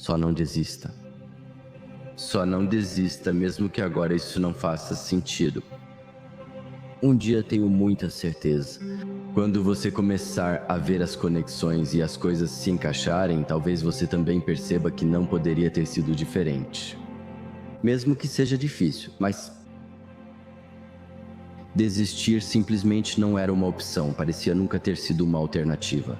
Só não desista. Só não desista, mesmo que agora isso não faça sentido. Um dia tenho muita certeza. Quando você começar a ver as conexões e as coisas se encaixarem, talvez você também perceba que não poderia ter sido diferente. Mesmo que seja difícil, mas desistir simplesmente não era uma opção, parecia nunca ter sido uma alternativa.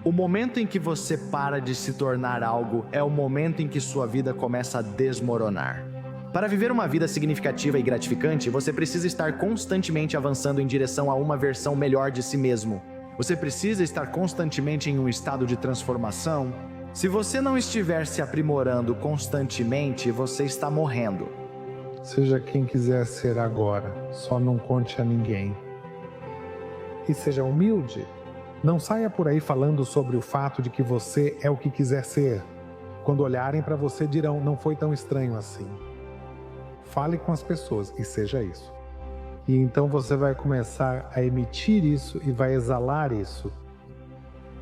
O momento em que você para de se tornar algo é o momento em que sua vida começa a desmoronar. Para viver uma vida significativa e gratificante, você precisa estar constantemente avançando em direção a uma versão melhor de si mesmo. Você precisa estar constantemente em um estado de transformação. Se você não estiver se aprimorando constantemente, você está morrendo. Seja quem quiser ser agora, só não conte a ninguém. E seja humilde. Não saia por aí falando sobre o fato de que você é o que quiser ser. Quando olharem para você dirão, não foi tão estranho assim. Fale com as pessoas e seja isso. E então você vai começar a emitir isso e vai exalar isso.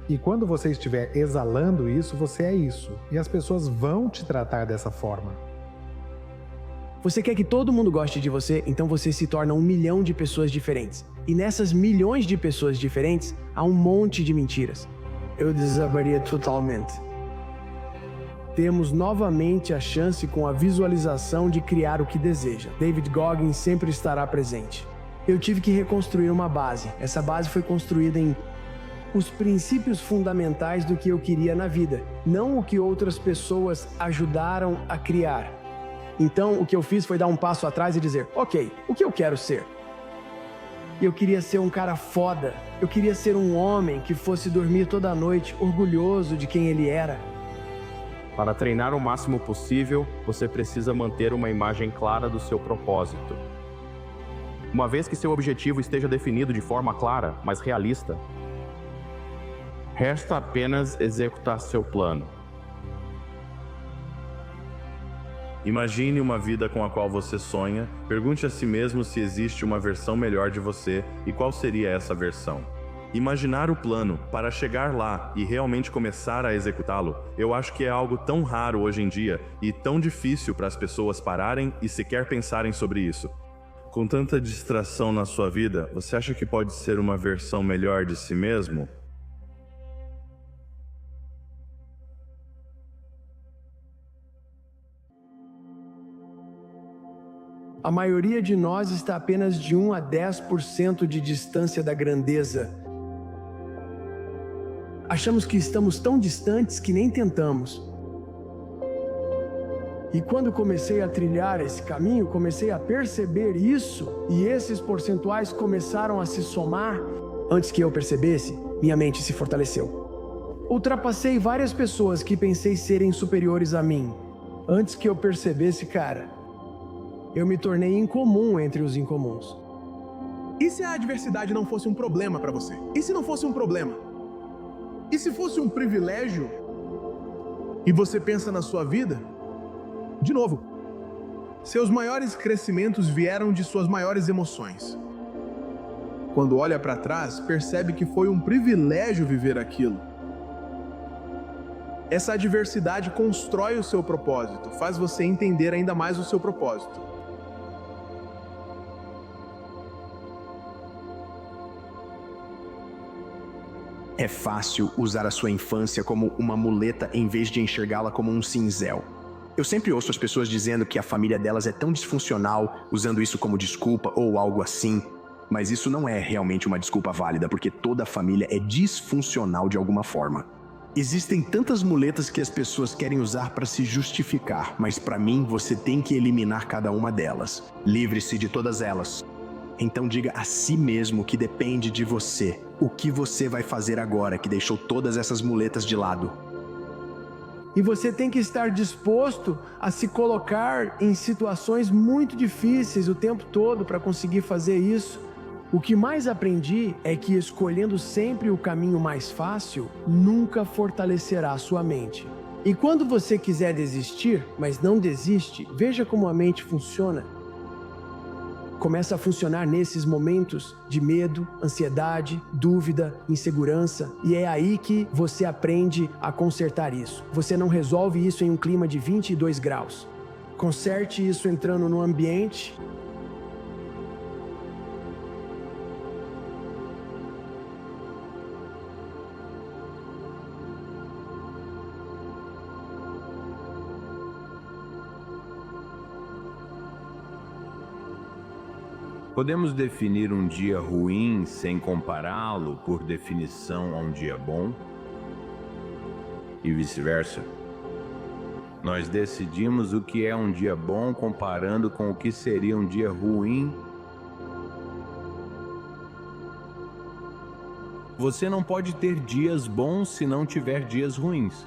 E quando você estiver exalando isso, você é isso. E as pessoas vão te tratar dessa forma. Você quer que todo mundo goste de você, então você se torna 1 milhão de pessoas diferentes. E nessas milhões de pessoas diferentes, há um monte de mentiras. Eu desabaria totalmente. Temos novamente a chance com a visualização de criar o que deseja. David Goggins sempre estará presente. Eu tive que reconstruir uma base. Essa base foi construída em os princípios fundamentais do que eu queria na vida, não o que outras pessoas ajudaram a criar. Então, o que eu fiz foi dar um passo atrás e dizer, ok, o que eu quero ser? Eu queria ser um cara foda. Eu queria ser um homem que fosse dormir toda noite orgulhoso de quem ele era. Para treinar o máximo possível, você precisa manter uma imagem clara do seu propósito. Uma vez que seu objetivo esteja definido de forma clara, mas realista, resta apenas executar seu plano. Imagine uma vida com a qual você sonha, pergunte a si mesmo se existe uma versão melhor de você e qual seria essa versão. Imaginar o plano para chegar lá e realmente começar a executá-lo, eu acho que é algo tão raro hoje em dia e tão difícil para as pessoas pararem e sequer pensarem sobre isso. Com tanta distração na sua vida, você acha que pode ser uma versão melhor de si mesmo? A maioria de nós está apenas de 1 a 10% de distância da grandeza. Achamos que estamos tão distantes que nem tentamos. E quando comecei a trilhar esse caminho, comecei a perceber isso, e esses percentuais começaram a se somar. Antes que eu percebesse, minha mente se fortaleceu. Ultrapassei várias pessoas que pensei serem superiores a mim. Antes que eu percebesse, cara, eu me tornei incomum entre os incomuns. E se a adversidade não fosse um problema para você? E se não fosse um problema? E se fosse um privilégio? E você pensa na sua vida? De novo, seus maiores crescimentos vieram de suas maiores emoções. Quando olha para trás, percebe que foi um privilégio viver aquilo. Essa adversidade constrói o seu propósito, faz você entender ainda mais o seu propósito. É fácil usar a sua infância como uma muleta em vez de enxergá-la como um cinzel. Eu sempre ouço as pessoas dizendo que a família delas é tão disfuncional, usando isso como desculpa ou algo assim. Mas isso não é realmente uma desculpa válida, porque toda família é disfuncional de alguma forma. Existem tantas muletas que as pessoas querem usar para se justificar, mas para mim você tem que eliminar cada uma delas. Livre-se de todas elas. Então diga a si mesmo que depende de você. O que você vai fazer agora que deixou todas essas muletas de lado? E você tem que estar disposto a se colocar em situações muito difíceis o tempo todo para conseguir fazer isso. O que mais aprendi é que escolhendo sempre o caminho mais fácil nunca fortalecerá a sua mente. E quando você quiser desistir, mas não desiste, veja como a mente funciona. começa a funcionar nesses momentos de medo, ansiedade, dúvida, insegurança. E é aí que você aprende a consertar isso. Você não resolve isso em um clima de 22 graus. Conserte isso entrando no ambiente. Podemos definir um dia ruim sem compará-lo, por definição, a um dia bom? E vice-versa. Nós decidimos o que é um dia bom comparando com o que seria um dia ruim. Você não pode ter dias bons se não tiver dias ruins.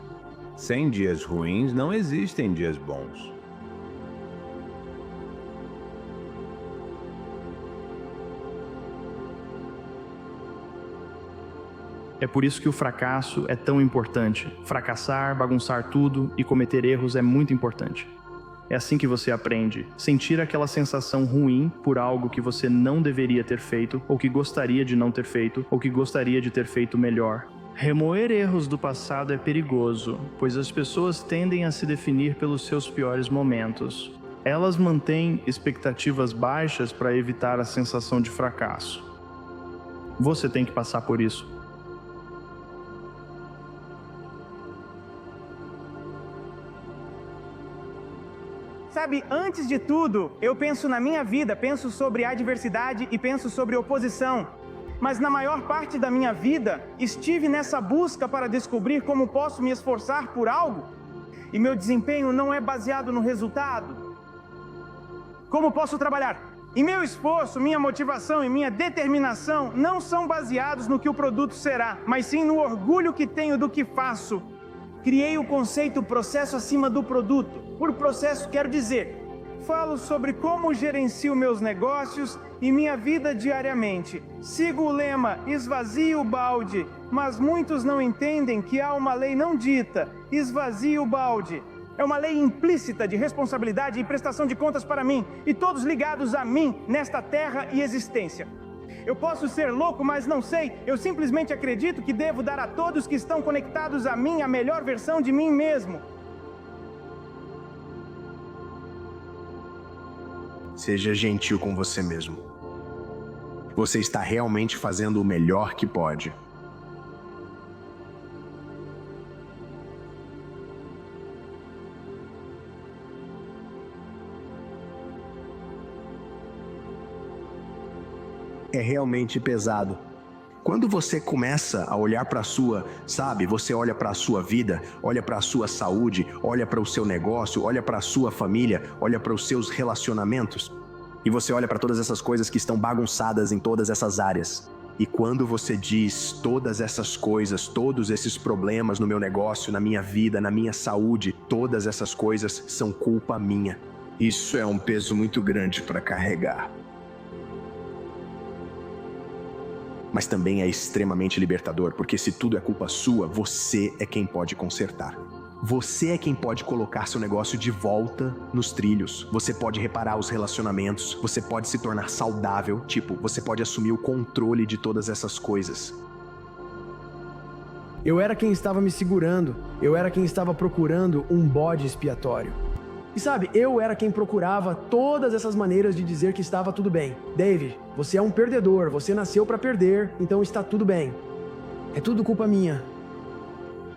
Sem dias ruins, não existem dias bons. É por isso que o fracasso é tão importante. Fracassar, bagunçar tudo e cometer erros é muito importante. É assim que você aprende. Sentir aquela sensação ruim por algo que você não deveria ter feito, ou que gostaria de não ter feito, ou que gostaria de ter feito melhor. Remoer erros do passado é perigoso, pois as pessoas tendem a se definir pelos seus piores momentos. Elas mantêm expectativas baixas para evitar a sensação de fracasso. Você tem que passar por isso. Sabe, antes de tudo, eu penso na minha vida, penso sobre adversidade e penso sobre oposição. Mas na maior parte da minha vida, estive nessa busca para descobrir como posso me esforçar por algo, e meu desempenho não é baseado no resultado. Como posso trabalhar? E meu esforço, minha motivação e minha determinação não são baseados no que o produto será, mas sim no orgulho que tenho do que faço. Criei o conceito processo acima do produto. Por processo quero dizer, falo sobre como gerencio meus negócios e minha vida diariamente. Sigo o lema, esvazie o balde, mas muitos não entendem que há uma lei não dita, esvazie o balde. É uma lei implícita de responsabilidade e prestação de contas para mim, e todos ligados a mim nesta terra e existência. Eu posso ser louco, mas não sei. Eu simplesmente acredito que devo dar a todos que estão conectados a mim a melhor versão de mim mesmo. Seja gentil com você mesmo. Você está realmente fazendo o melhor que pode. É realmente pesado. Quando você começa a olhar para a sua, sabe, você olha para a sua vida, olha para a sua saúde, olha para o seu negócio, olha para a sua família, olha para os seus relacionamentos, e você olha para todas essas coisas que estão bagunçadas em todas essas áreas. E quando você diz todas essas coisas, todos esses problemas no meu negócio, na minha vida, na minha saúde, todas essas coisas são culpa minha. Isso é um peso muito grande para carregar. Mas também é extremamente libertador, porque se tudo é culpa sua, você é quem pode consertar. Você é quem pode colocar seu negócio de volta nos trilhos. Você pode reparar os relacionamentos, você pode se tornar saudável, você pode assumir o controle de todas essas coisas. Eu era quem estava me segurando, eu era quem estava procurando um bode expiatório. E sabe, eu era quem procurava todas essas maneiras de dizer que estava tudo bem. David, você é um perdedor, você nasceu para perder, então está tudo bem. É tudo culpa minha.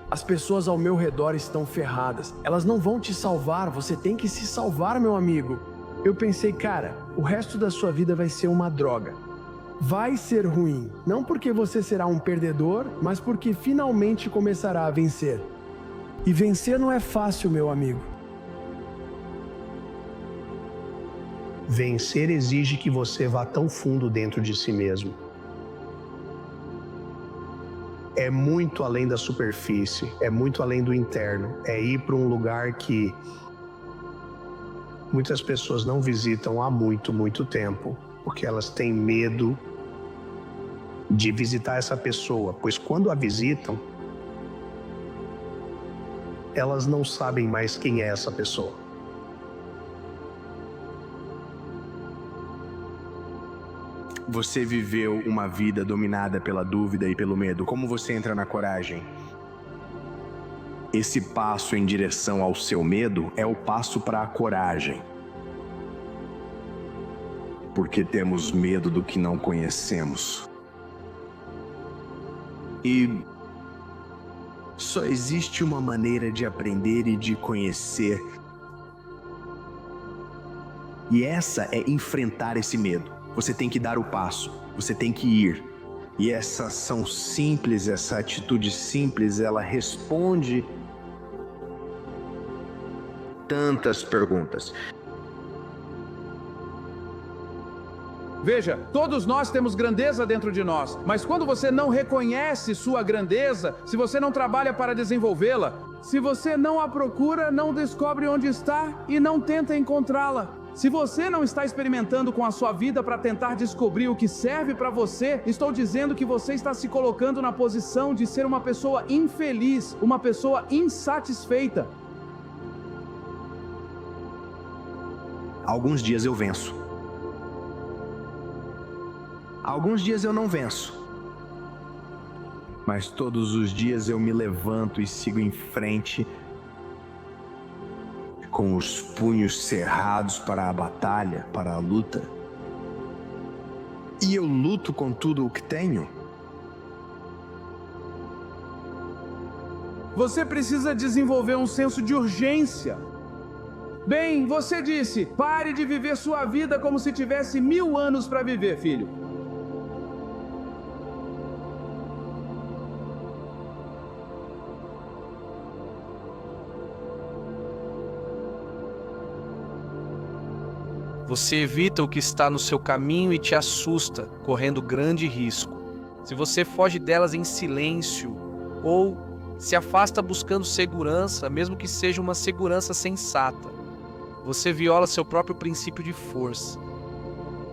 As pessoas ao meu redor estão ferradas. Elas não vão te salvar, você tem que se salvar, meu amigo. Eu pensei, cara, o resto da sua vida vai ser uma droga. Vai ser ruim, não porque você será um perdedor, mas porque finalmente começará a vencer. E vencer não é fácil, meu amigo. Vencer exige que você vá tão fundo dentro de si mesmo. É muito além da superfície, é muito além do interno. É ir para um lugar que muitas pessoas não visitam há muito, muito tempo, porque elas têm medo de visitar essa pessoa, pois quando a visitam, elas não sabem mais quem é essa pessoa. você viveu uma vida dominada pela dúvida e pelo medo, como você entra na coragem? Esse passo em direção ao seu medo é o passo para a coragem. Porque temos medo do que não conhecemos. E só existe uma maneira de aprender e de conhecer. E essa é enfrentar esse medo. Você tem que dar o passo, você tem que ir. E essa ação simples, essa atitude simples, ela responde tantas perguntas. Veja, todos nós temos grandeza dentro de nós, mas quando você não reconhece sua grandeza, se você não trabalha para desenvolvê-la, se você não a procura, não descobre onde está e não tenta encontrá-la. Se você não está experimentando com a sua vida para tentar descobrir o que serve para você, estou dizendo que você está se colocando na posição de ser uma pessoa infeliz, uma pessoa insatisfeita. Alguns dias eu venço. Alguns dias eu não venço. Mas todos os dias eu me levanto e sigo em frente com os punhos cerrados para a batalha, para a luta. E eu luto com tudo o que tenho. Você precisa desenvolver um senso de urgência. Bem, você disse, pare de viver sua vida como se tivesse 1000 anos para viver, filho. Você evita o que está no seu caminho e te assusta, correndo grande risco. Se você foge delas em silêncio ou se afasta buscando segurança, mesmo que seja uma segurança sensata, você viola seu próprio princípio de força.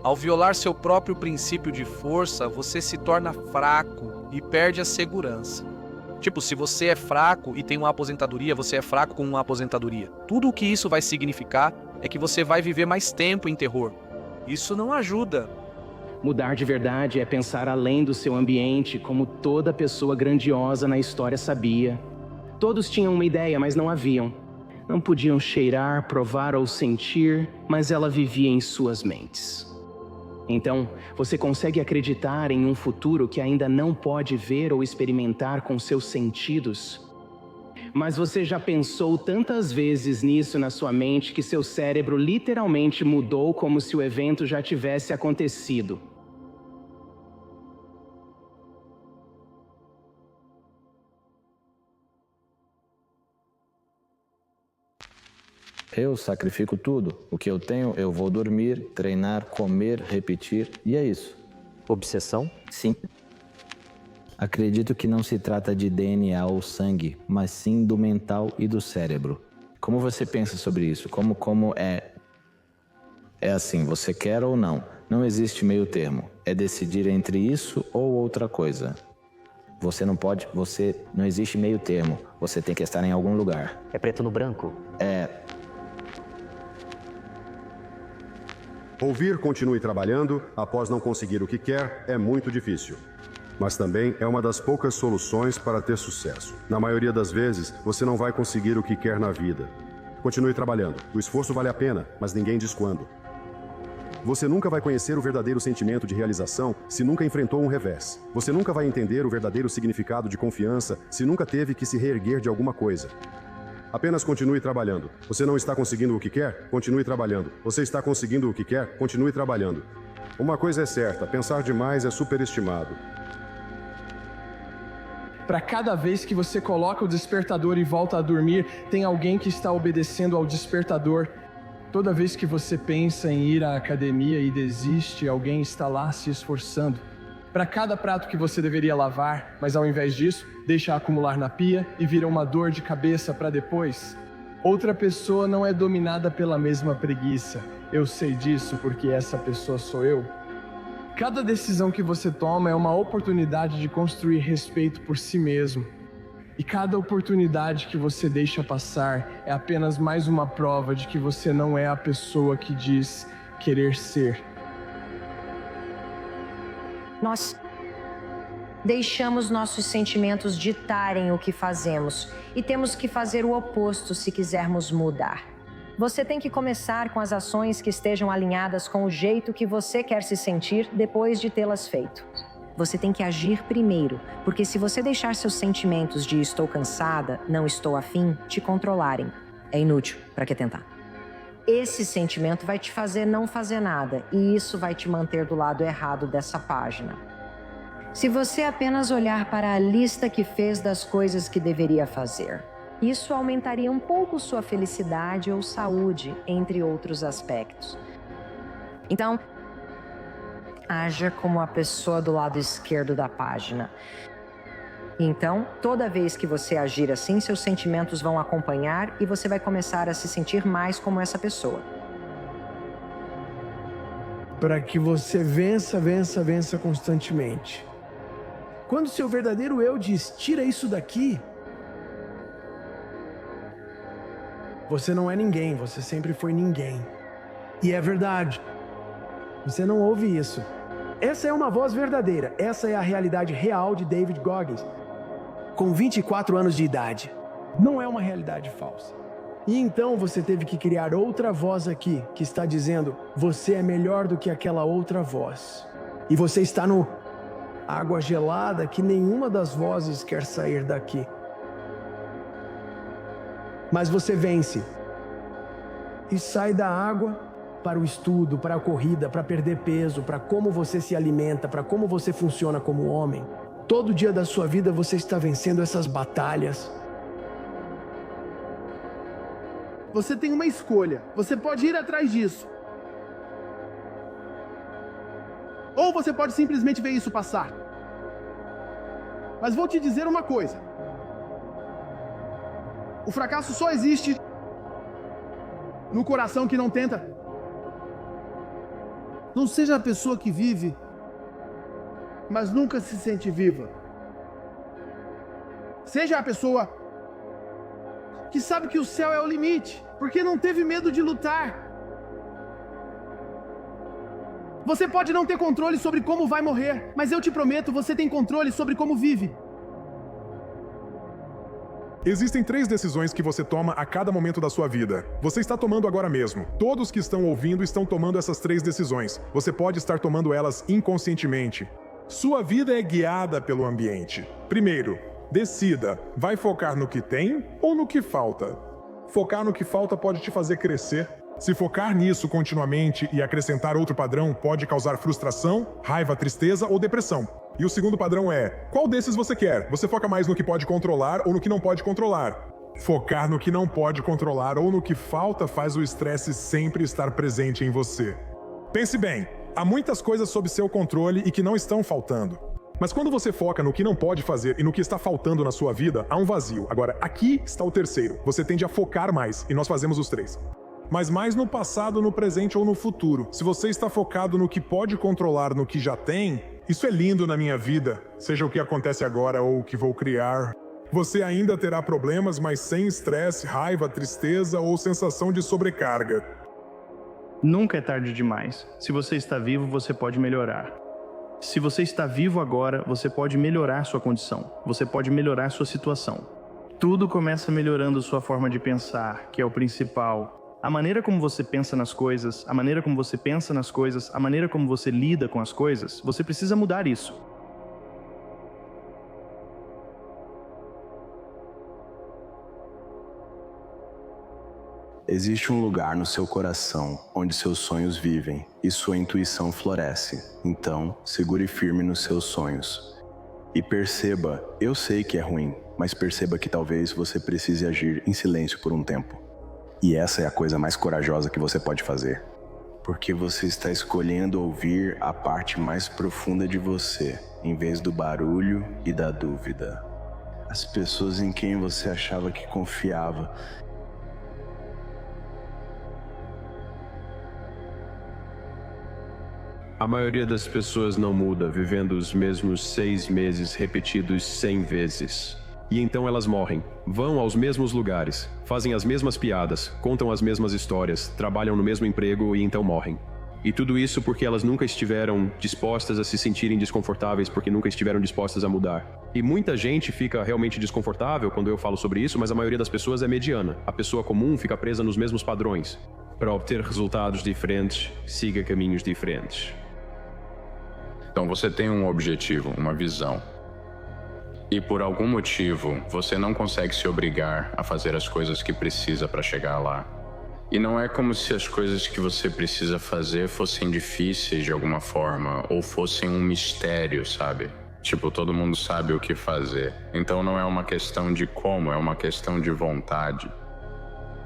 Ao violar seu próprio princípio de força, você se torna fraco e perde a segurança. Tipo, se você é fraco e tem uma aposentadoria, você é fraco com uma aposentadoria. Tudo o que isso vai significar é que você vai viver mais tempo em terror. Isso não ajuda. Mudar de verdade é pensar além do seu ambiente, como toda pessoa grandiosa na história sabia. Todos tinham uma ideia, mas não haviam. Não podiam cheirar, provar ou sentir, mas ela vivia em suas mentes. Então, você consegue acreditar em um futuro que ainda não pode ver ou experimentar com seus sentidos? Mas você já pensou tantas vezes nisso na sua mente que seu cérebro literalmente mudou como se o evento já tivesse acontecido. Eu sacrifico tudo. O que eu tenho, eu vou dormir, treinar, comer, repetir, e é isso. Obsessão? Sim. Acredito que não se trata de DNA ou sangue, mas sim do mental e do cérebro. Como você pensa sobre isso? Como é? É assim, você quer ou não? Não existe meio termo. É decidir entre isso ou outra coisa. Não existe meio termo. Você tem que estar em algum lugar. É preto no branco? Ouvir continue trabalhando após não conseguir o que quer é muito difícil. Mas também é uma das poucas soluções para ter sucesso. Na maioria das vezes, você não vai conseguir o que quer na vida. Continue trabalhando. O esforço vale a pena, mas ninguém diz quando. Você nunca vai conhecer o verdadeiro sentimento de realização se nunca enfrentou um revés. Você nunca vai entender o verdadeiro significado de confiança se nunca teve que se reerguer de alguma coisa. Apenas continue trabalhando. Você não está conseguindo o que quer? Continue trabalhando. Você está conseguindo o que quer? Continue trabalhando. Uma coisa é certa, pensar demais é superestimado. Para cada vez que você coloca o despertador e volta a dormir, tem alguém que está obedecendo ao despertador. Toda vez que você pensa em ir à academia e desiste, alguém está lá se esforçando. Para cada prato que você deveria lavar, mas ao invés disso, deixa acumular na pia e vira uma dor de cabeça para depois. Outra pessoa não é dominada pela mesma preguiça. Eu sei disso porque essa pessoa sou eu. Cada decisão que você toma é uma oportunidade de construir respeito por si mesmo. E cada oportunidade que você deixa passar é apenas mais uma prova de que você não é a pessoa que diz querer ser. Nós deixamos nossos sentimentos ditarem o que fazemos e temos que fazer o oposto se quisermos mudar. Você tem que começar com as ações que estejam alinhadas com o jeito que você quer se sentir depois de tê-las feito. Você tem que agir primeiro, porque se você deixar seus sentimentos de estou cansada, não estou afim, te controlarem, é inútil, para que tentar? Esse sentimento vai te fazer não fazer nada e isso vai te manter do lado errado dessa página. Se você apenas olhar para a lista que fez das coisas que deveria fazer, isso aumentaria um pouco sua felicidade ou saúde, entre outros aspectos. Então, haja como a pessoa do lado esquerdo da página. Então, toda vez que você agir assim, seus sentimentos vão acompanhar e você vai começar a se sentir mais como essa pessoa. Para que você vença constantemente. Quando seu verdadeiro eu diz, tira isso daqui, você não é ninguém, você sempre foi ninguém. E é verdade. Você não ouve isso. Essa é uma voz verdadeira. Essa é a realidade real de David Goggins, com 24 anos de idade. Não é uma realidade falsa. E então você teve que criar outra voz aqui, que está dizendo, você é melhor do que aquela outra voz. E você está no água gelada que nenhuma das vozes quer sair daqui. Mas você vence. E sai da água para o estudo, para a corrida, para perder peso, para como você se alimenta, para como você funciona como homem. Todo dia da sua vida você está vencendo essas batalhas. Você tem uma escolha. Você pode ir atrás disso. Ou você pode simplesmente ver isso passar. Mas vou te dizer uma coisa. O fracasso só existe no coração que não tenta. Não seja a pessoa que vive, mas nunca se sente viva. Seja a pessoa que sabe que o céu é o limite, porque não teve medo de lutar. Você pode não ter controle sobre como vai morrer, mas eu te prometo, você tem controle sobre como vive. Existem 3 decisões que você toma a cada momento da sua vida. Você está tomando agora mesmo. Todos que estão ouvindo estão tomando essas 3 decisões. Você pode estar tomando elas inconscientemente. Sua vida é guiada pelo ambiente. Primeiro, decida, vai focar no que tem ou no que falta? Focar no que falta pode te fazer crescer. Se focar nisso continuamente e acrescentar outro padrão pode causar frustração, raiva, tristeza ou depressão. E o segundo padrão é, qual desses você quer? Você foca mais no que pode controlar ou no que não pode controlar? Focar no que não pode controlar ou no que falta faz o estresse sempre estar presente em você. Pense bem, há muitas coisas sob seu controle e que não estão faltando. Mas quando você foca no que não pode fazer e no que está faltando na sua vida, há um vazio. Agora, aqui está o terceiro. Você tende a focar mais, e nós fazemos os 3. Mas mais no passado, no presente ou no futuro. Se você está focado no que pode controlar, no que já tem, isso é lindo na minha vida, seja o que acontece agora ou o que vou criar. Você ainda terá problemas, mas sem estresse, raiva, tristeza ou sensação de sobrecarga. Nunca é tarde demais. Se você está vivo, você pode melhorar. Se você está vivo agora, você pode melhorar sua condição. Você pode melhorar sua situação. Tudo começa melhorando sua forma de pensar, que é o principal. A maneira como você pensa nas coisas, a maneira como você pensa nas coisas, a maneira como você lida com as coisas, você precisa mudar isso. Existe um lugar no seu coração onde seus sonhos vivem e sua intuição floresce. Então, segure firme nos seus sonhos. E perceba, eu sei que é ruim, mas perceba que talvez você precise agir em silêncio por um tempo. E essa é a coisa mais corajosa que você pode fazer. Porque você está escolhendo ouvir a parte mais profunda de você, em vez do barulho e da dúvida. As pessoas em quem você achava que confiava. A maioria das pessoas não muda, vivendo os mesmos 6 meses repetidos 100 vezes. E então elas morrem, vão aos mesmos lugares, fazem as mesmas piadas, contam as mesmas histórias, trabalham no mesmo emprego e então morrem. E tudo isso porque elas nunca estiveram dispostas a se sentirem desconfortáveis, porque nunca estiveram dispostas a mudar. E muita gente fica realmente desconfortável quando eu falo sobre isso, mas a maioria das pessoas é mediana. A pessoa comum fica presa nos mesmos padrões. Para obter resultados diferentes, siga caminhos diferentes. Então você tem um objetivo, uma visão. E por algum motivo, você não consegue se obrigar a fazer as coisas que precisa para chegar lá. E não é como se as coisas que você precisa fazer fossem difíceis de alguma forma, ou fossem um mistério, sabe? Tipo, todo mundo sabe o que fazer. Então não é uma questão de como, é uma questão de vontade.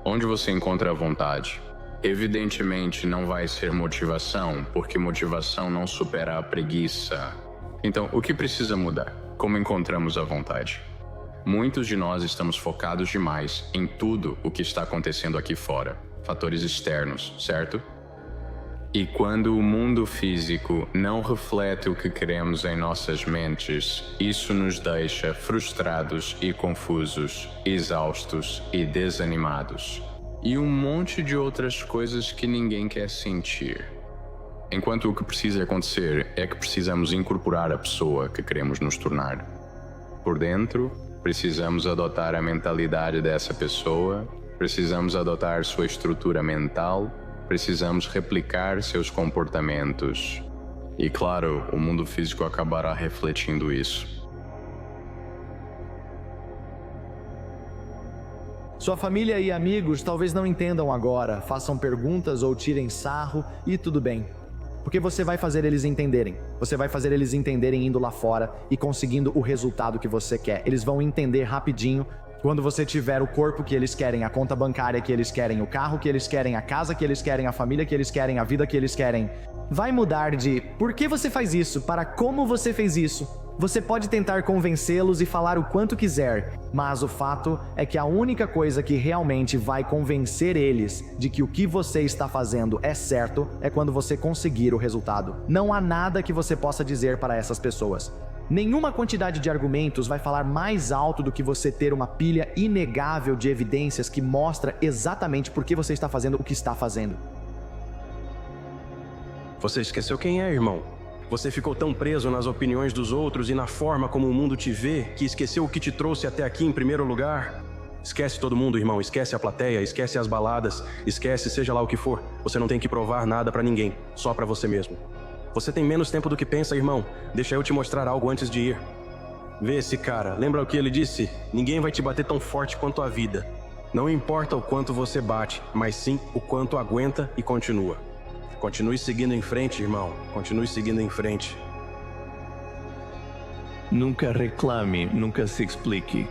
Onde você encontra a vontade? Evidentemente não vai ser motivação, porque motivação não supera a preguiça. Então, o que precisa mudar? Como encontramos a vontade? Muitos de nós estamos focados demais em tudo o que está acontecendo aqui fora. Fatores externos, certo? E quando o mundo físico não reflete o que queremos em nossas mentes, isso nos deixa frustrados e confusos, exaustos e desanimados. E um monte de outras coisas que ninguém quer sentir. Enquanto o que precisa acontecer é que precisamos incorporar a pessoa que queremos nos tornar. Por dentro, precisamos adotar a mentalidade dessa pessoa, precisamos adotar sua estrutura mental, precisamos replicar seus comportamentos. E claro, o mundo físico acabará refletindo isso. Sua família e amigos talvez não entendam agora, façam perguntas ou tirem sarro e tudo bem. Porque você vai fazer eles entenderem. Você vai fazer eles entenderem indo lá fora e conseguindo o resultado que você quer. Eles vão entender rapidinho quando você tiver o corpo que eles querem, a conta bancária que eles querem, o carro que eles querem, a casa que eles querem, a família que eles querem, a vida que eles querem. Vai mudar de por que você faz isso para como você fez isso. Você pode tentar convencê-los e falar o quanto quiser, mas o fato é que a única coisa que realmente vai convencer eles de que o que você está fazendo é certo é quando você conseguir o resultado. Não há nada que você possa dizer para essas pessoas. Nenhuma quantidade de argumentos vai falar mais alto do que você ter uma pilha inegável de evidências que mostra exatamente por que você está fazendo o que está fazendo. Você esqueceu quem é, irmão? Você ficou tão preso nas opiniões dos outros e na forma como o mundo te vê que esqueceu o que te trouxe até aqui em primeiro lugar? Esquece todo mundo, irmão. Esquece a plateia, esquece as baladas, esquece seja lá o que for. Você não tem que provar nada pra ninguém, só pra você mesmo. Você tem menos tempo do que pensa, irmão. Deixa eu te mostrar algo antes de ir. Vê esse cara, lembra o que ele disse? Ninguém vai te bater tão forte quanto a vida. Não importa o quanto você bate, mas sim o quanto aguenta e continua. Continue seguindo em frente, irmão. Continue seguindo em frente. Nunca reclame, nunca se explique.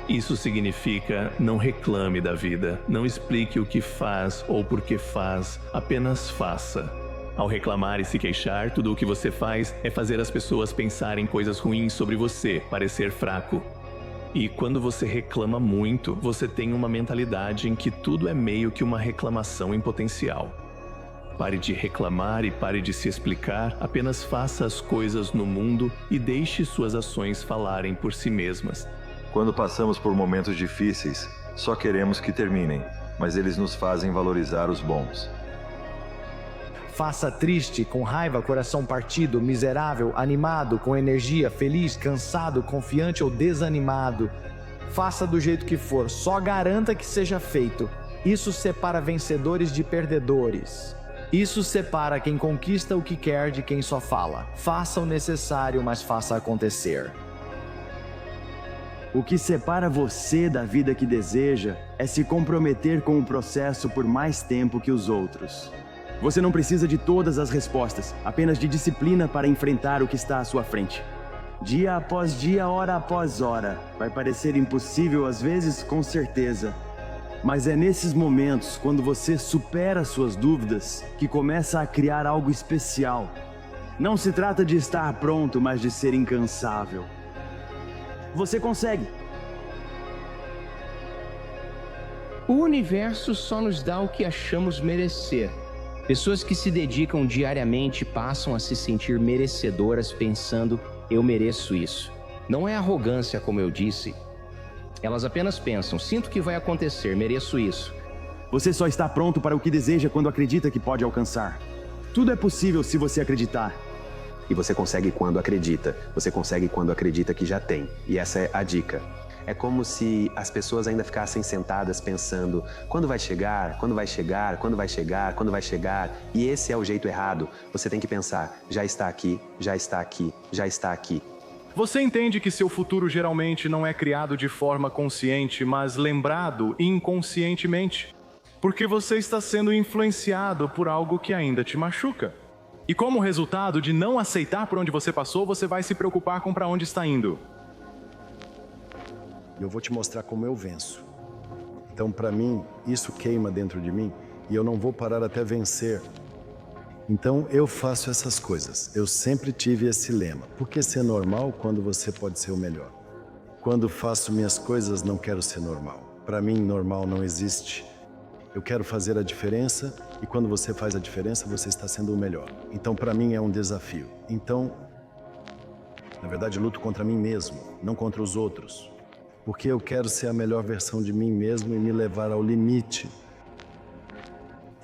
Isso significa não reclame da vida, não explique o que faz ou por que faz, apenas faça. Ao reclamar e se queixar, tudo o que você faz é fazer as pessoas pensarem coisas ruins sobre você, parecer fraco. E quando você reclama muito, você tem uma mentalidade em que tudo é meio que uma reclamação em potencial. Pare de reclamar e pare de se explicar, apenas faça as coisas no mundo e deixe suas ações falarem por si mesmas. Quando passamos por momentos difíceis, só queremos que terminem, mas eles nos fazem valorizar os bons. Faça triste, com raiva, coração partido, miserável, animado, com energia, feliz, cansado, confiante ou desanimado. Faça do jeito que for, só garanta que seja feito. Isso separa vencedores de perdedores. Isso separa quem conquista o que quer de quem só fala. Faça o necessário, mas faça acontecer. O que separa você da vida que deseja é se comprometer com o processo por mais tempo que os outros. Você não precisa de todas as respostas, apenas de disciplina para enfrentar o que está à sua frente. Dia após dia, hora após hora. Vai parecer impossível às vezes, com certeza. Mas é nesses momentos, quando você supera suas dúvidas, que começa a criar algo especial. Não se trata de estar pronto, mas de ser incansável. Você consegue. O universo só nos dá o que achamos merecer. Pessoas que se dedicam diariamente passam a se sentir merecedoras pensando, eu mereço isso. Não é arrogância, como eu disse. Elas apenas pensam, sinto que vai acontecer, mereço isso. Você só está pronto para o que deseja quando acredita que pode alcançar. Tudo é possível se você acreditar. E você consegue quando acredita. Você consegue quando acredita que já tem. E essa é a dica. É como se as pessoas ainda ficassem sentadas pensando: quando vai chegar, quando vai chegar, quando vai chegar, quando vai chegar. E esse é o jeito errado. Você tem que pensar: já está aqui, já está aqui, já está aqui. Você entende que seu futuro geralmente não é criado de forma consciente, mas lembrado inconscientemente? Porque você está sendo influenciado por algo que ainda te machuca. E como resultado de não aceitar por onde você passou, você vai se preocupar com para onde está indo. Eu vou te mostrar como eu venço. Então, para mim, isso queima dentro de mim e eu não vou parar até vencer. Então, eu faço essas coisas. Eu sempre tive esse lema. Por que ser normal quando você pode ser o melhor? Quando faço minhas coisas, não quero ser normal. Para mim, normal não existe. Eu quero fazer a diferença e quando você faz a diferença, você está sendo o melhor. Então, para mim, é um desafio. Então, na verdade, luto contra mim mesmo, não contra os outros. Porque eu quero ser a melhor versão de mim mesmo e me levar ao limite.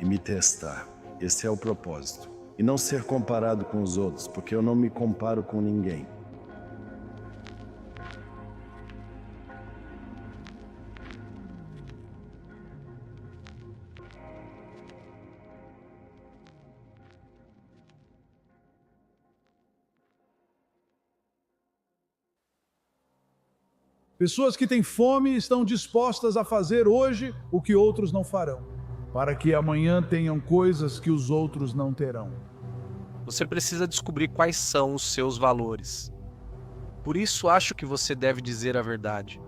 E me testar. Esse é o propósito. E não ser comparado com os outros, porque eu não me comparo com ninguém. Pessoas que têm fome estão dispostas a fazer hoje o que outros não farão, para que amanhã tenham coisas que os outros não terão. Você precisa descobrir quais são os seus valores. Por isso acho que você deve dizer a verdade.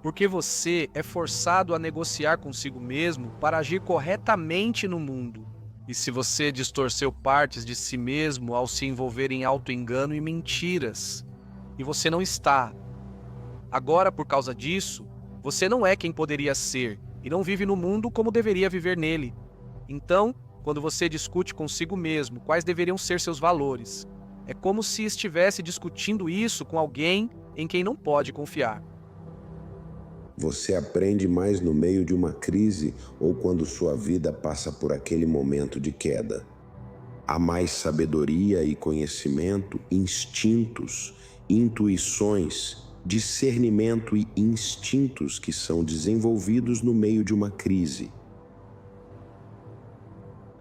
Porque você é forçado a negociar consigo mesmo para agir corretamente no mundo. E se você distorceu partes de si mesmo ao se envolver em auto-engano e mentiras, e você não está. Agora, por causa disso, você não é quem poderia ser e não vive no mundo como deveria viver nele. Então, quando você discute consigo mesmo quais deveriam ser seus valores, é como se estivesse discutindo isso com alguém em quem não pode confiar. Você aprende mais no meio de uma crise ou quando sua vida passa por aquele momento de queda. Há mais sabedoria e conhecimento, instintos, intuições, discernimento e instintos que são desenvolvidos no meio de uma crise.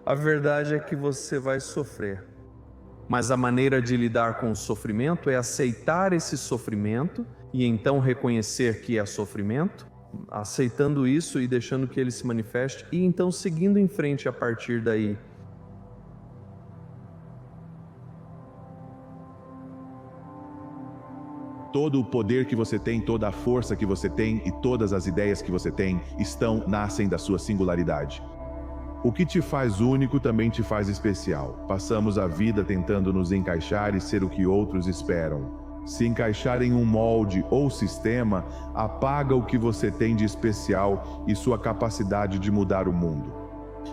A verdade é que você vai sofrer. Mas a maneira de lidar com o sofrimento é aceitar esse sofrimento e então reconhecer que é sofrimento, aceitando isso e deixando que ele se manifeste e então seguindo em frente a partir daí. Todo o poder que você tem, toda a força que você tem e todas as ideias que você tem nascem da sua singularidade. O que te faz único também te faz especial. Passamos a vida tentando nos encaixar e ser o que outros esperam. Se encaixar em um molde ou sistema, apaga o que você tem de especial e sua capacidade de mudar o mundo.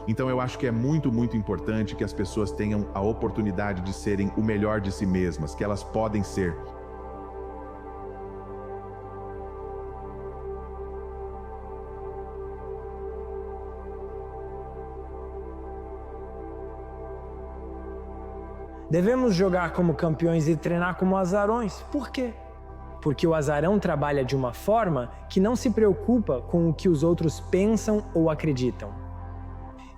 Então eu acho que é muito, muito importante que as pessoas tenham a oportunidade de serem o melhor de si mesmas, que elas podem ser. Devemos jogar como campeões e treinar como azarões. Por quê? Porque o azarão trabalha de uma forma que não se preocupa com o que os outros pensam ou acreditam.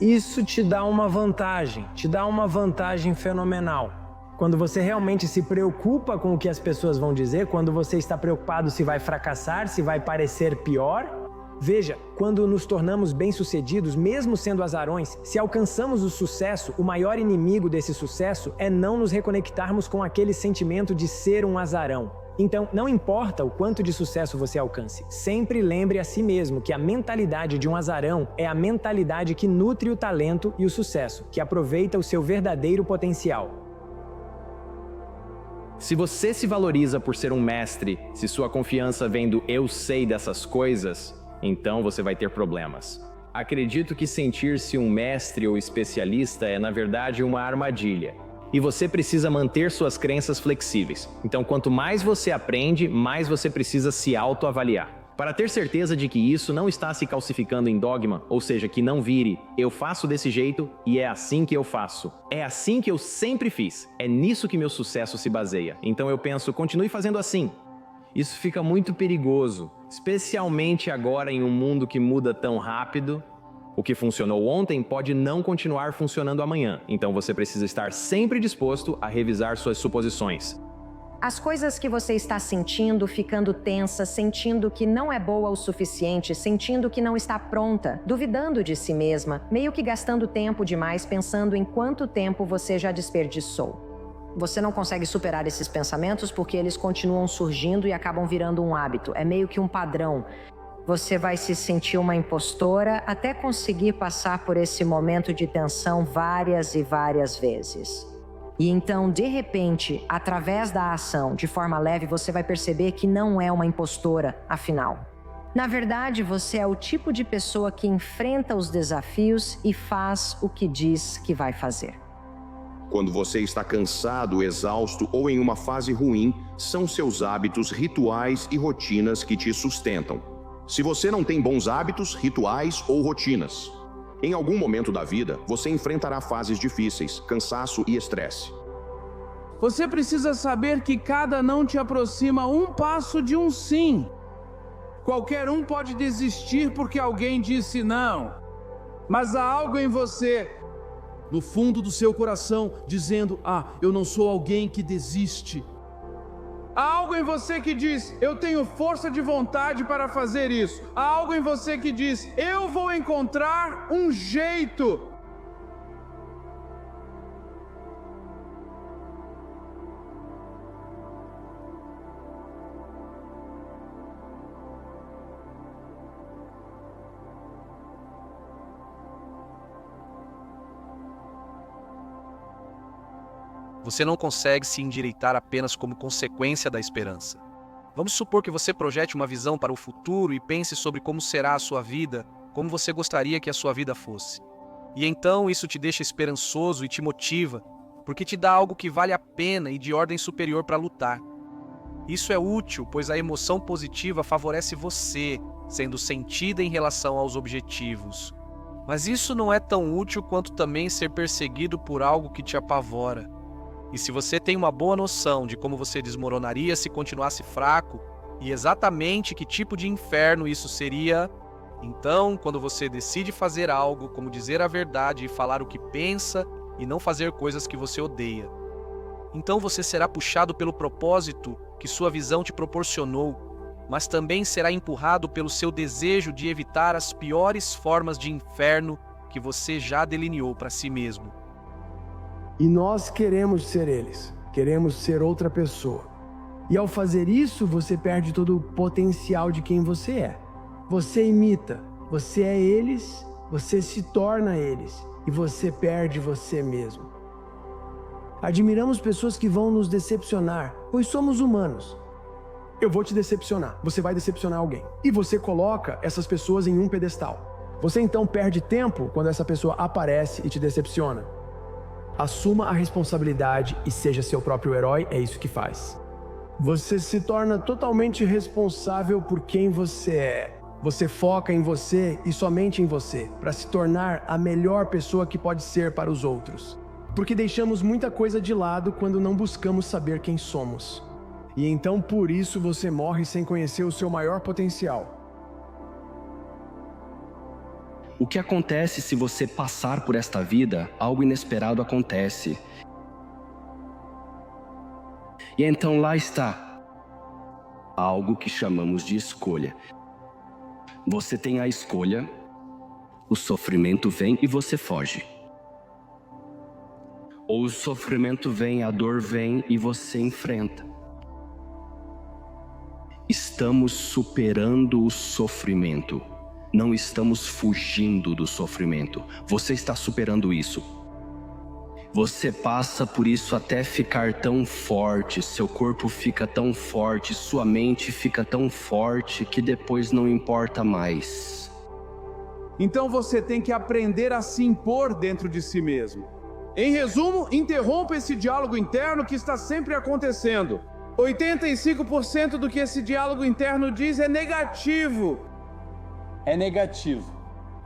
Isso te dá uma vantagem fenomenal. Quando você realmente se preocupa com o que as pessoas vão dizer, quando você está preocupado se vai fracassar, se vai parecer pior. Veja, quando nos tornamos bem-sucedidos, mesmo sendo azarões, se alcançamos o sucesso, o maior inimigo desse sucesso é não nos reconectarmos com aquele sentimento de ser um azarão. Então, não importa o quanto de sucesso você alcance, sempre lembre a si mesmo que a mentalidade de um azarão é a mentalidade que nutre o talento e o sucesso, que aproveita o seu verdadeiro potencial. Se você se valoriza por ser um mestre, se sua confiança vem do eu sei dessas coisas, então você vai ter problemas. Acredito que sentir-se um mestre ou especialista é, na verdade, uma armadilha. E você precisa manter suas crenças flexíveis. Então, quanto mais você aprende, mais você precisa se autoavaliar. Para ter certeza de que isso não está se calcificando em dogma, ou seja, que não vire, eu faço desse jeito e é assim que eu faço. É assim que eu sempre fiz. É nisso que meu sucesso se baseia. Então eu penso, continue fazendo assim. Isso fica muito perigoso, especialmente agora em um mundo que muda tão rápido. O que funcionou ontem pode não continuar funcionando amanhã. Então você precisa estar sempre disposto a revisar suas suposições. As coisas que você está sentindo, ficando tensa, sentindo que não é boa o suficiente, sentindo que não está pronta, duvidando de si mesma, meio que gastando tempo demais pensando em quanto tempo você já desperdiçou. Você não consegue superar esses pensamentos porque eles continuam surgindo e acabam virando um hábito. É meio que um padrão. Você vai se sentir uma impostora até conseguir passar por esse momento de tensão várias e várias vezes. E então, de repente, através da ação, de forma leve, você vai perceber que não é uma impostora, afinal. Na verdade, você é o tipo de pessoa que enfrenta os desafios e faz o que diz que vai fazer. Quando você está cansado, exausto ou em uma fase ruim, são seus hábitos, rituais e rotinas que te sustentam. Se você não tem bons hábitos, rituais ou rotinas, em algum momento da vida, você enfrentará fases difíceis, cansaço e estresse. Você precisa saber que cada não te aproxima um passo de um sim. Qualquer um pode desistir porque alguém disse não. Mas há algo em você, no fundo do seu coração, dizendo: eu não sou alguém que desiste. Há algo em você que diz: eu tenho força de vontade para fazer isso. Há algo em você que diz: eu vou encontrar um jeito. Você não consegue se endireitar apenas como consequência da esperança. Vamos supor que você projete uma visão para o futuro e pense sobre como será a sua vida, como você gostaria que a sua vida fosse. E então isso te deixa esperançoso e te motiva, porque te dá algo que vale a pena e de ordem superior para lutar. Isso é útil, pois a emoção positiva favorece você, sendo sentida em relação aos objetivos. Mas isso não é tão útil quanto também ser perseguido por algo que te apavora. E se você tem uma boa noção de como você desmoronaria se continuasse fraco, e exatamente que tipo de inferno isso seria, então, quando você decide fazer algo, como dizer a verdade e falar o que pensa, e não fazer coisas que você odeia, então você será puxado pelo propósito que sua visão te proporcionou, mas também será empurrado pelo seu desejo de evitar as piores formas de inferno que você já delineou para si mesmo. E nós queremos ser eles, queremos ser outra pessoa. E ao fazer isso, você perde todo o potencial de quem você é. Você imita, você é eles, você se torna eles, e você perde você mesmo. Admiramos pessoas que vão nos decepcionar, pois somos humanos. Eu vou te decepcionar, você vai decepcionar alguém. E você coloca essas pessoas em um pedestal. Você então perde tempo quando essa pessoa aparece e te decepciona. Assuma a responsabilidade e seja seu próprio herói, é isso que faz. Você se torna totalmente responsável por quem você é. Você foca em você e somente em você, para se tornar a melhor pessoa que pode ser para os outros. Porque deixamos muita coisa de lado quando não buscamos saber quem somos. E então por isso você morre sem conhecer o seu maior potencial. O que acontece se você passar por esta vida? Algo inesperado acontece. E então lá está. Algo que chamamos de escolha. Você tem a escolha, o sofrimento vem e você foge. Ou o sofrimento vem, a dor vem e você enfrenta. Estamos superando o sofrimento. Não estamos fugindo do sofrimento. Você está superando isso. Você passa por isso até ficar tão forte, seu corpo fica tão forte, sua mente fica tão forte que depois não importa mais. Então você tem que aprender a se impor dentro de si mesmo. Em resumo, interrompa esse diálogo interno que está sempre acontecendo. 85% do que esse diálogo interno diz é negativo. É negativo.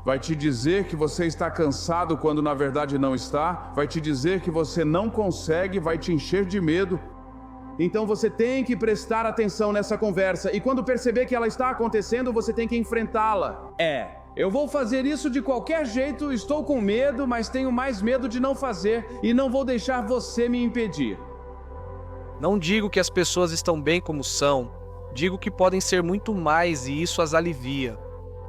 Vai te dizer que você está cansado quando na verdade não está. Vai te dizer que você não consegue, vai te encher de medo. Então você tem que prestar atenção nessa conversa. E quando perceber que ela está acontecendo, você tem que enfrentá-la. Eu vou fazer isso de qualquer jeito, estou com medo, mas tenho mais medo de não fazer. E não vou deixar você me impedir. Não digo que as pessoas estão bem como são. Digo que podem ser muito mais e isso as alivia.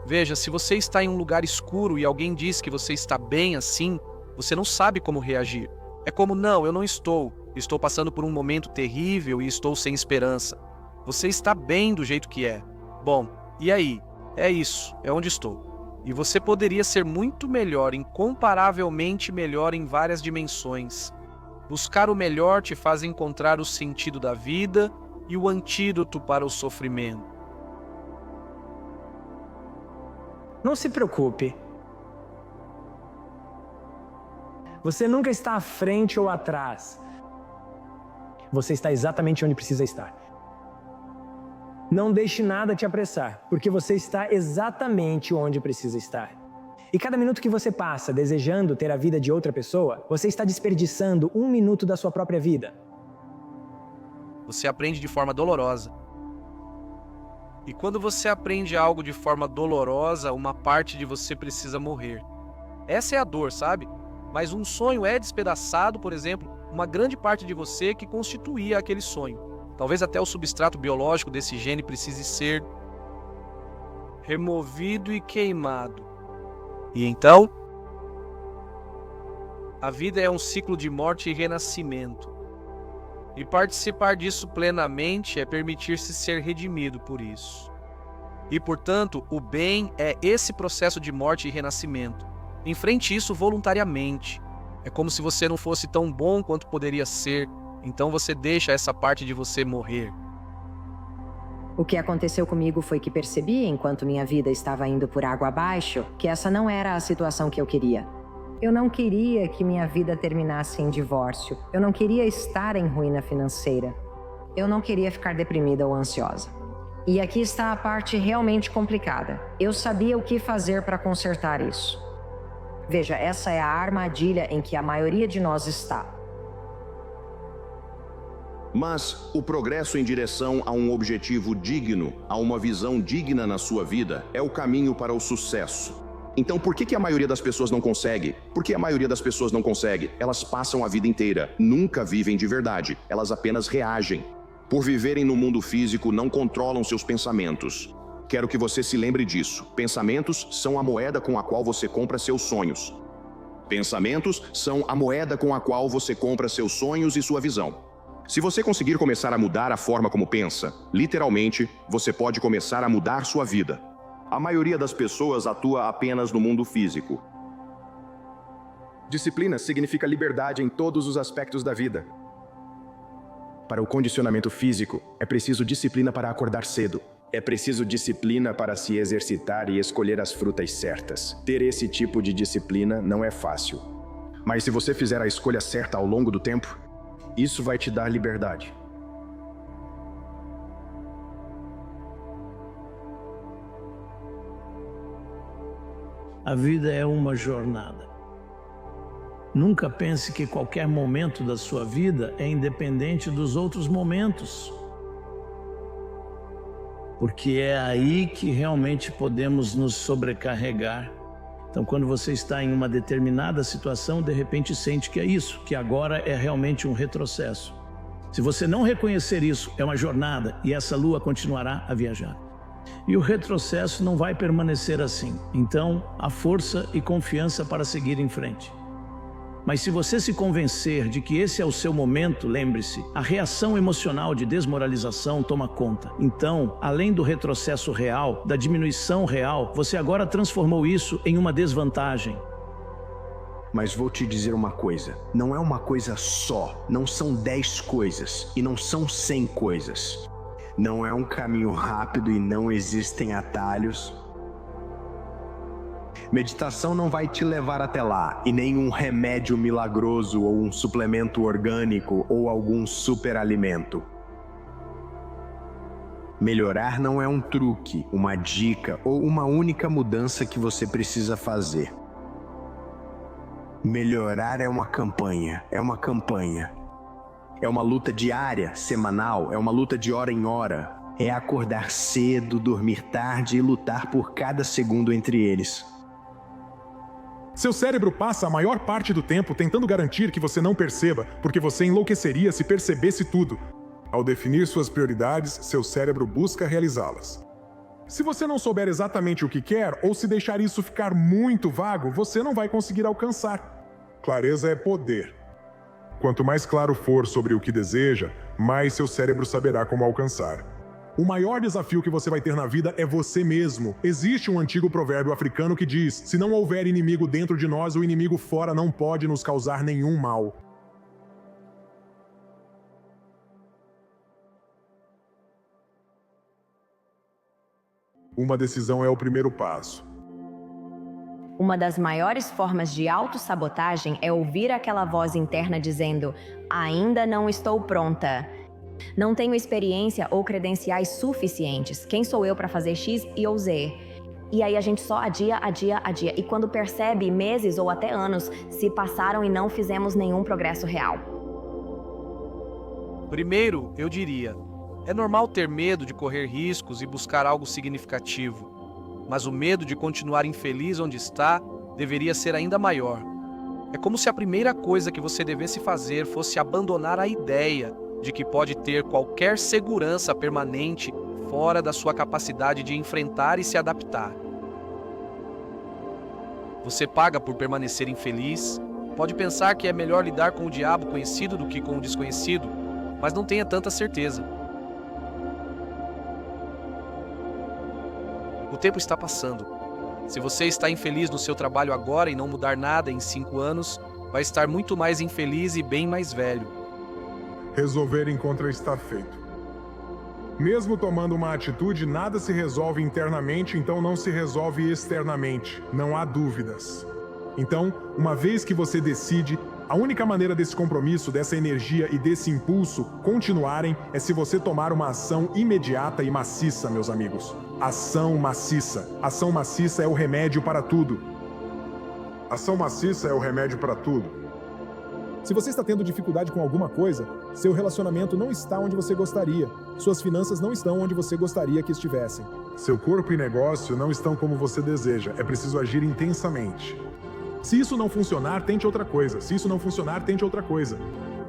Veja, se você está em um lugar escuro e alguém diz que você está bem assim, você não sabe como reagir. É como, não, eu não estou. Estou passando por um momento terrível e estou sem esperança. Você está bem do jeito que é. Bom, e aí? É isso, é onde estou. E você poderia ser muito melhor, incomparavelmente melhor em várias dimensões. Buscar o melhor te faz encontrar o sentido da vida e o antídoto para o sofrimento. Não se preocupe. Você nunca está à frente ou atrás. Você está exatamente onde precisa estar. Não deixe nada te apressar, porque você está exatamente onde precisa estar. E cada minuto que você passa desejando ter a vida de outra pessoa, você está desperdiçando 1 minuto da sua própria vida. Você aprende de forma dolorosa. E quando você aprende algo de forma dolorosa, uma parte de você precisa morrer. Essa é a dor, sabe? Mas um sonho é despedaçado, por exemplo, uma grande parte de você que constituía aquele sonho. Talvez até o substrato biológico desse gene precise ser removido e queimado. E então, a vida é um ciclo de morte e renascimento. E participar disso plenamente é permitir-se ser redimido por isso. E, portanto, o bem é esse processo de morte e renascimento. Enfrente isso voluntariamente. É como se você não fosse tão bom quanto poderia ser, então você deixa essa parte de você morrer. O que aconteceu comigo foi que percebi, enquanto minha vida estava indo por água abaixo, que essa não era a situação que eu queria. Eu não queria que minha vida terminasse em divórcio. Eu não queria estar em ruína financeira. Eu não queria ficar deprimida ou ansiosa. E aqui está a parte realmente complicada. Eu sabia o que fazer para consertar isso. Veja, essa é a armadilha em que a maioria de nós está. Mas o progresso em direção a um objetivo digno, a uma visão digna na sua vida, é o caminho para o sucesso. Então, por que a maioria das pessoas não consegue? Por que a maioria das pessoas não consegue? Elas passam a vida inteira, nunca vivem de verdade, elas apenas reagem. Por viverem no mundo físico, não controlam seus pensamentos. Quero que você se lembre disso. Pensamentos são a moeda com a qual você compra seus sonhos. Pensamentos são a moeda com a qual você compra seus sonhos e sua visão. Se você conseguir começar a mudar a forma como pensa, literalmente, você pode começar a mudar sua vida. A maioria das pessoas atua apenas no mundo físico. Disciplina significa liberdade em todos os aspectos da vida. Para o condicionamento físico, é preciso disciplina para acordar cedo. É preciso disciplina para se exercitar e escolher as frutas certas. Ter esse tipo de disciplina não é fácil. Mas se você fizer a escolha certa ao longo do tempo, isso vai te dar liberdade. A vida é uma jornada. Nunca pense que qualquer momento da sua vida é independente dos outros momentos. Porque é aí que realmente podemos nos sobrecarregar. Então, quando você está em uma determinada situação, de repente sente que é isso, que agora é realmente um retrocesso. Se você não reconhecer isso, é uma jornada e essa lua continuará a viajar. E o retrocesso não vai permanecer assim. Então, há força e confiança para seguir em frente. Mas se você se convencer de que esse é o seu momento, lembre-se, a reação emocional de desmoralização toma conta. Então, além do retrocesso real, da diminuição real, você agora transformou isso em uma desvantagem. Mas vou te dizer uma coisa, não é uma coisa só, não são 10 coisas e não são 100 coisas. Não é um caminho rápido e não existem atalhos. Meditação não vai te levar até lá, e nem um remédio milagroso ou um suplemento orgânico ou algum superalimento. Melhorar não é um truque, uma dica ou uma única mudança que você precisa fazer. Melhorar é uma campanha, é uma campanha. É uma luta diária, semanal, é uma luta de hora em hora. É acordar cedo, dormir tarde e lutar por cada segundo entre eles. Seu cérebro passa a maior parte do tempo tentando garantir que você não perceba, porque você enlouqueceria se percebesse tudo. Ao definir suas prioridades, seu cérebro busca realizá-las. Se você não souber exatamente o que quer, ou se deixar isso ficar muito vago, você não vai conseguir alcançar. Clareza é poder. Quanto mais claro for sobre o que deseja, mais seu cérebro saberá como alcançar. O maior desafio que você vai ter na vida é você mesmo. Existe um antigo provérbio africano que diz: se não houver inimigo dentro de nós, o inimigo fora não pode nos causar nenhum mal. Uma decisão é o primeiro passo. Uma das maiores formas de autossabotagem é ouvir aquela voz interna dizendo: ainda não estou pronta. Não tenho experiência ou credenciais suficientes. Quem sou eu para fazer X e ou Z? E aí a gente só adia. E quando percebe, meses ou até anos se passaram e não fizemos nenhum progresso real. Primeiro, eu diria, é normal ter medo de correr riscos e buscar algo significativo. Mas o medo de continuar infeliz onde está deveria ser ainda maior. É como se a primeira coisa que você devesse fazer fosse abandonar a ideia de que pode ter qualquer segurança permanente fora da sua capacidade de enfrentar e se adaptar. Você paga por permanecer infeliz, pode pensar que é melhor lidar com o diabo conhecido do que com o desconhecido, mas não tenha tanta certeza. O tempo está passando. Se você está infeliz no seu trabalho agora e não mudar nada em 5 anos, vai estar muito mais infeliz e bem mais velho. Resolver encontra está feito. Mesmo tomando uma atitude, nada se resolve internamente, então não se resolve externamente. Não há dúvidas. Então, uma vez que você decide, a única maneira desse compromisso, dessa energia e desse impulso continuarem é se você tomar uma ação imediata e maciça, meus amigos. Ação maciça. Ação maciça é o remédio para tudo. Ação maciça é o remédio para tudo. Se você está tendo dificuldade com alguma coisa, seu relacionamento não está onde você gostaria. Suas finanças não estão onde você gostaria que estivessem. Seu corpo e negócio não estão como você deseja. É preciso agir intensamente. Se isso não funcionar, tente outra coisa. Se isso não funcionar, tente outra coisa.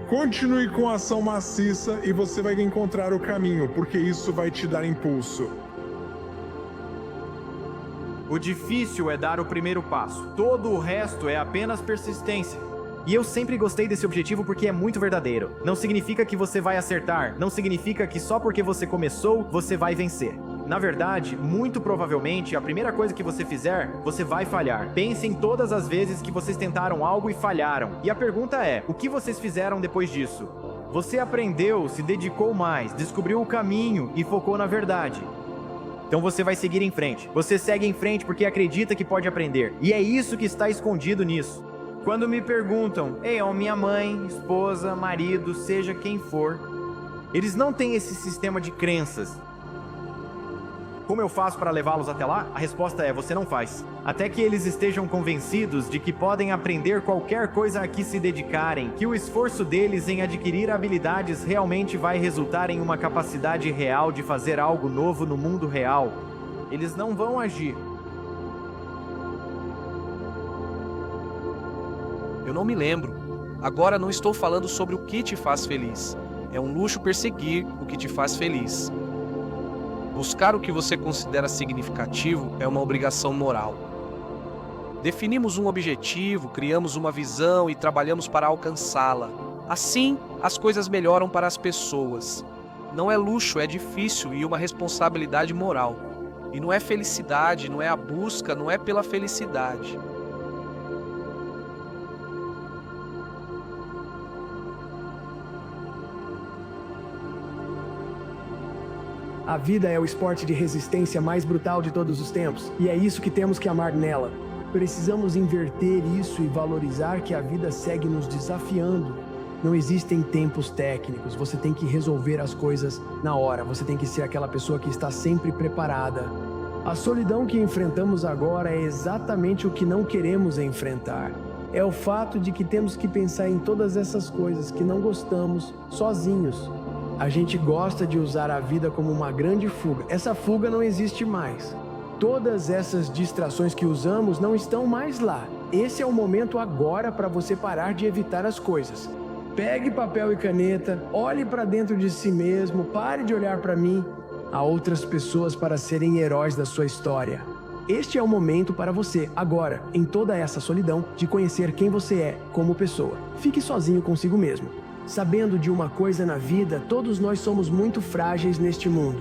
Continue com a ação maciça e você vai encontrar o caminho, porque isso vai te dar impulso. O difícil é dar o primeiro passo. Todo o resto é apenas persistência. E eu sempre gostei desse objetivo porque é muito verdadeiro. Não significa que você vai acertar, não significa que só porque você começou, você vai vencer. Na verdade, muito provavelmente, a primeira coisa que você fizer, você vai falhar. Pense em todas as vezes que vocês tentaram algo e falharam. E a pergunta é, o que vocês fizeram depois disso? Você aprendeu, se dedicou mais, descobriu o caminho e focou na verdade. Então você vai seguir em frente. Você segue em frente porque acredita que pode aprender. E é isso que está escondido nisso. Quando me perguntam, minha mãe, esposa, marido, seja quem for, eles não têm esse sistema de crenças. Como eu faço para levá-los até lá? A resposta é, você não faz. Até que eles estejam convencidos de que podem aprender qualquer coisa a que se dedicarem, que o esforço deles em adquirir habilidades realmente vai resultar em uma capacidade real de fazer algo novo no mundo real, eles não vão agir. Eu não me lembro. Agora não estou falando sobre o que te faz feliz. É um luxo perseguir o que te faz feliz. Buscar o que você considera significativo é uma obrigação moral. Definimos um objetivo, criamos uma visão e trabalhamos para alcançá-la. Assim, as coisas melhoram para as pessoas. Não é luxo, é difícil e uma responsabilidade moral. E não é felicidade, não é a busca, não é pela felicidade. A vida é o esporte de resistência mais brutal de todos os tempos, e é isso que temos que amar nela. Precisamos inverter isso e valorizar que a vida segue nos desafiando. Não existem tempos técnicos, você tem que resolver as coisas na hora, você tem que ser aquela pessoa que está sempre preparada. A solidão que enfrentamos agora é exatamente o que não queremos enfrentar. É o fato de que temos que pensar em todas essas coisas que não gostamos sozinhos. A gente gosta de usar a vida como uma grande fuga. Essa fuga não existe mais. Todas essas distrações que usamos não estão mais lá. Esse é o momento agora para você parar de evitar as coisas. Pegue papel e caneta, olhe para dentro de si mesmo, pare de olhar para mim. Há outras pessoas para serem heróis da sua história. Este é o momento para você, agora, em toda essa solidão, de conhecer quem você é como pessoa. Fique sozinho consigo mesmo. Sabendo de uma coisa na vida, todos nós somos muito frágeis neste mundo.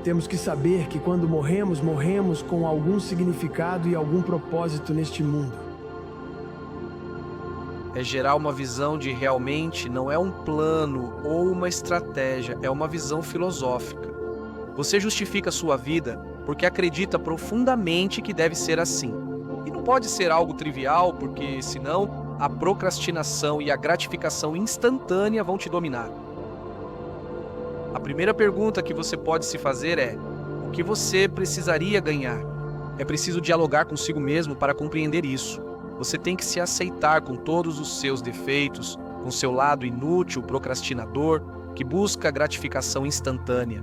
Temos que saber que quando morremos, morremos com algum significado e algum propósito neste mundo. É gerar uma visão de realmente não é um plano ou uma estratégia, é uma visão filosófica. Você justifica sua vida porque acredita profundamente que deve ser assim. E não pode ser algo trivial, porque senão a procrastinação e a gratificação instantânea vão te dominar. A primeira pergunta que você pode se fazer é: o que você precisaria ganhar? É preciso dialogar consigo mesmo para compreender isso. Você tem que se aceitar com todos os seus defeitos, com seu lado inútil, procrastinador, que busca gratificação instantânea.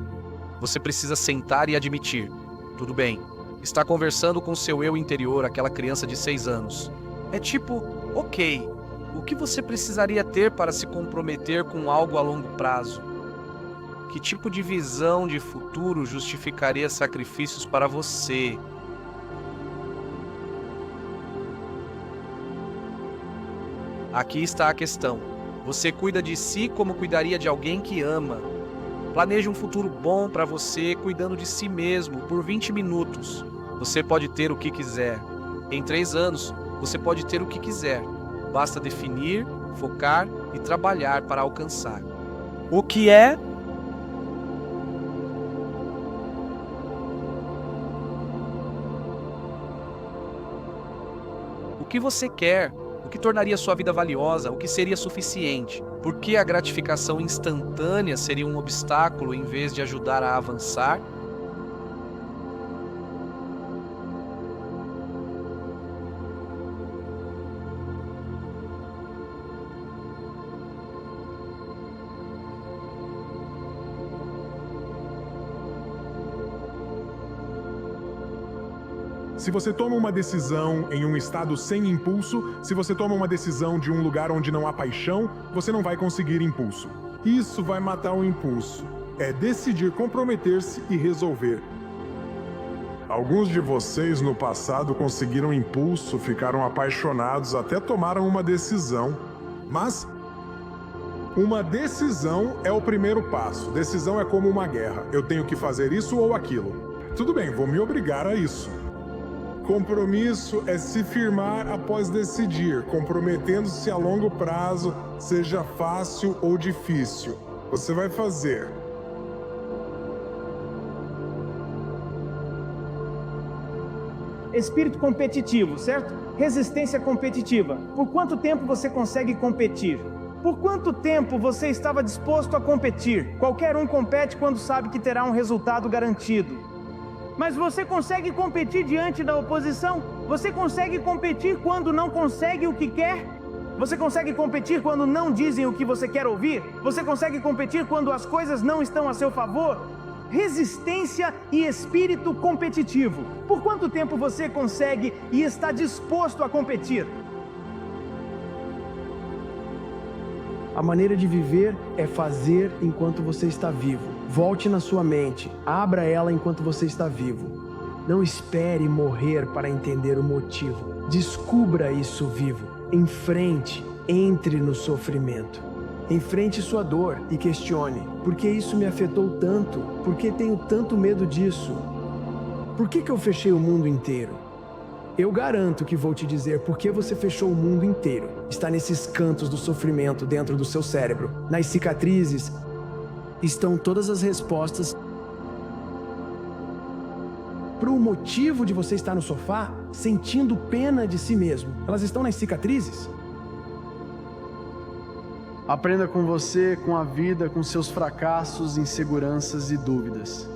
Você precisa sentar e admitir: tudo bem, está conversando com seu eu interior, aquela criança de 6 anos. É tipo, ok, o que você precisaria ter para se comprometer com algo a longo prazo? Que tipo de visão de futuro justificaria sacrifícios para você? Aqui está a questão. Você cuida de si como cuidaria de alguém que ama. Planeje um futuro bom para você cuidando de si mesmo por 20 minutos. Você pode ter o que quiser. Em 3 anos, você pode ter o que quiser. Basta definir, focar e trabalhar para alcançar. O que é? O que você quer? O que tornaria sua vida valiosa? O que seria suficiente? Por que a gratificação instantânea seria um obstáculo em vez de ajudar a avançar? Se você toma uma decisão em um estado sem impulso, se você toma uma decisão de um lugar onde não há paixão, você não vai conseguir impulso. Isso vai matar o impulso. É decidir comprometer-se e resolver. Alguns de vocês no passado conseguiram impulso, ficaram apaixonados, até tomaram uma decisão. Mas uma decisão é o primeiro passo. Decisão é como uma guerra. Eu tenho que fazer isso ou aquilo. Tudo bem, vou me obrigar a isso. Compromisso é se firmar após decidir, comprometendo-se a longo prazo, seja fácil ou difícil. Você vai fazer. Espírito competitivo, certo? Resistência competitiva. Por quanto tempo você consegue competir? Por quanto tempo você estava disposto a competir? Qualquer um compete quando sabe que terá um resultado garantido. Mas você consegue competir diante da oposição? Você consegue competir quando não consegue o que quer? Você consegue competir quando não dizem o que você quer ouvir? Você consegue competir quando as coisas não estão a seu favor? Resistência e espírito competitivo. Por quanto tempo você consegue e está disposto a competir? A maneira de viver é fazer enquanto você está vivo. Volte na sua mente, abra ela enquanto você está vivo. Não espere morrer para entender o motivo. Descubra isso vivo. Enfrente, entre no sofrimento. Enfrente sua dor e questione: por que isso me afetou tanto? Por que tenho tanto medo disso? Por que eu fechei o mundo inteiro? Eu garanto que vou te dizer por que você fechou o mundo inteiro. Está nesses cantos do sofrimento dentro do seu cérebro. Nas cicatrizes estão todas as respostas para o motivo de você estar no sofá sentindo pena de si mesmo. Elas estão nas cicatrizes. Aprenda com você, com a vida, com seus fracassos, inseguranças e dúvidas.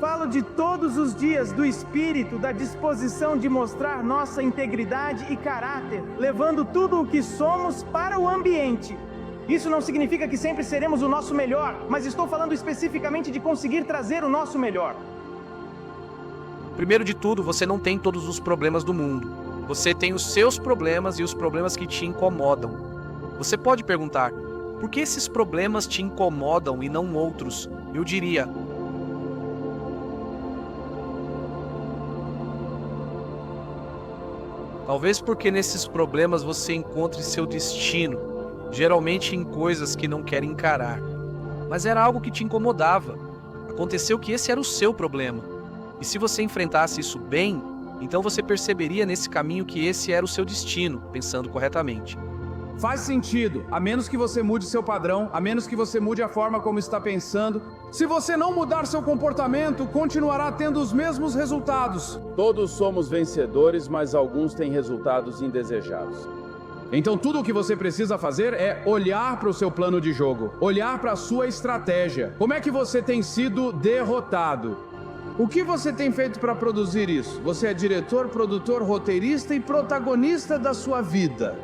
Falo de todos os dias do espírito, da disposição de mostrar nossa integridade e caráter, levando tudo o que somos para o ambiente. Isso não significa que sempre seremos o nosso melhor, mas estou falando especificamente de conseguir trazer o nosso melhor. Primeiro de tudo, você não tem todos os problemas do mundo. Você tem os seus problemas e os problemas que te incomodam. Você pode perguntar, por que esses problemas te incomodam e não outros? Eu diria, talvez porque nesses problemas você encontre seu destino, geralmente em coisas que não quer encarar. Mas era algo que te incomodava. Aconteceu que esse era o seu problema. E se você enfrentasse isso bem, então você perceberia nesse caminho que esse era o seu destino, pensando corretamente. Faz sentido, a menos que você mude seu padrão, a menos que você mude a forma como está pensando. Se você não mudar seu comportamento, continuará tendo os mesmos resultados. Todos somos vencedores, mas alguns têm resultados indesejados. Então tudo o que você precisa fazer é olhar para o seu plano de jogo, olhar para a sua estratégia. Como é que você tem sido derrotado? O que você tem feito para produzir isso? Você é diretor, produtor, roteirista e protagonista da sua vida.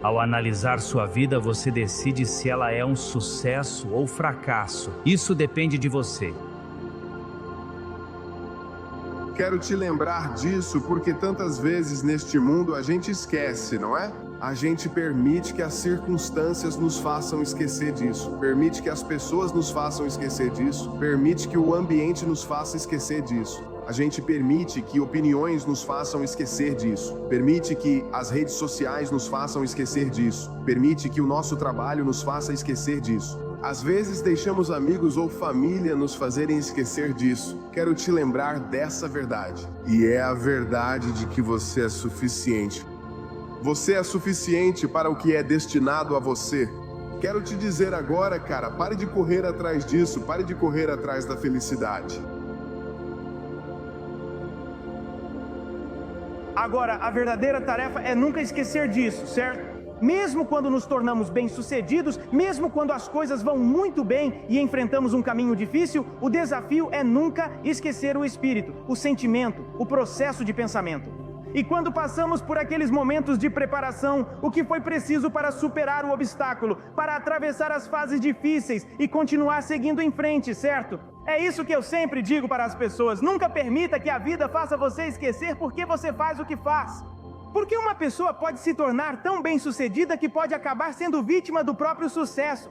Ao analisar sua vida, você decide se ela é um sucesso ou fracasso. Isso depende de você. Quero te lembrar disso porque tantas vezes neste mundo a gente esquece, não é? A gente permite que as circunstâncias nos façam esquecer disso, permite que as pessoas nos façam esquecer disso, permite que o ambiente nos faça esquecer disso. A gente permite que opiniões nos façam esquecer disso, permite que as redes sociais nos façam esquecer disso, permite que o nosso trabalho nos faça esquecer disso. Às vezes deixamos amigos ou família nos fazerem esquecer disso. Quero te lembrar dessa verdade. E é a verdade de que você é suficiente. Você é suficiente para o que é destinado a você. Quero te dizer agora, cara, pare de correr atrás disso, pare de correr atrás da felicidade. Agora, a verdadeira tarefa é nunca esquecer disso, certo? Mesmo quando nos tornamos bem-sucedidos, mesmo quando as coisas vão muito bem e enfrentamos um caminho difícil, o desafio é nunca esquecer o espírito, o sentimento, o processo de pensamento. E quando passamos por aqueles momentos de preparação, o que foi preciso para superar o obstáculo, para atravessar as fases difíceis e continuar seguindo em frente, certo? É isso que eu sempre digo para as pessoas, nunca permita que a vida faça você esquecer por que você faz o que faz. Porque uma pessoa pode se tornar tão bem-sucedida que pode acabar sendo vítima do próprio sucesso.